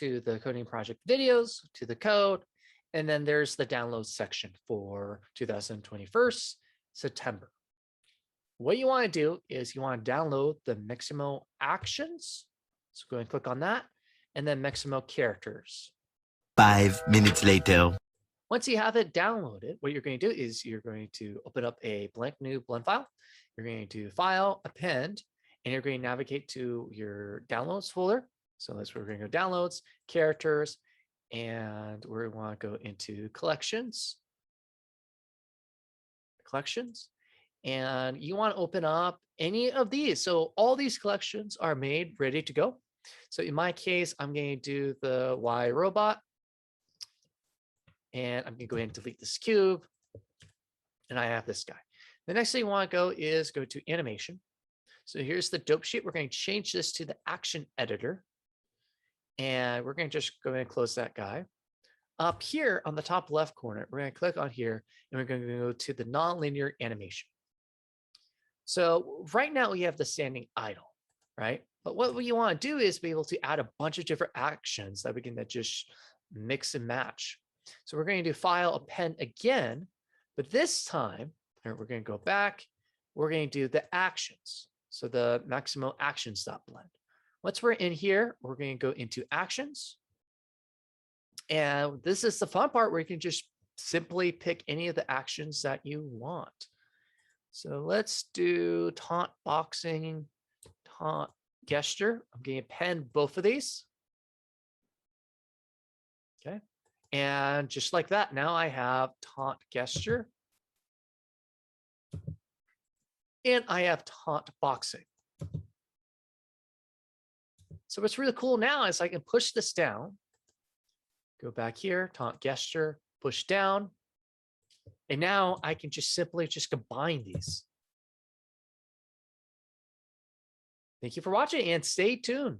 to the coding project videos, to the code, and then there's the download section for 2021 September. What you want to do is you want to download the Mixamo actions. So go and click on that, and then Mixamo characters. 5 minutes later. Once you have it downloaded, what you're going to do is you're going to open up a blank new blend file. You're going to file, append, and you're going to navigate to your downloads folder. So that's where we're going to go downloads, characters, and we want to go into collections. And you want to open up any of these. So all these collections are made ready to go. So in my case, I'm going to do the Y robot. And I'm going to go ahead and delete this cube. And I have this guy. The next thing you want to go is go to animation. So here's the dope sheet. We're going to change this to the action editor. And we're going to just go ahead and close that guy. Up here on the top left corner, we're going to click on here and we're going to go to the nonlinear animation. So right now we have the standing idle, right? But what you want to do is be able to add a bunch of different actions that we can just mix and match. So we're going to do file append again, but this time we're going to go back. We're going to do the actions. So the Mixamo actions.blend. Once we're in here, we're going to go into actions. And this is the fun part where you can just simply pick any of the actions that you want. So let's do taunt boxing, taunt gesture. I'm going to append both of these. Okay. And just like that, now I have taunt gesture. And I have taunt boxing. So what's really cool now is I can push this down, go back here, taunt gesture, push down. And now I can just simply combine these. Thank you for watching and stay tuned.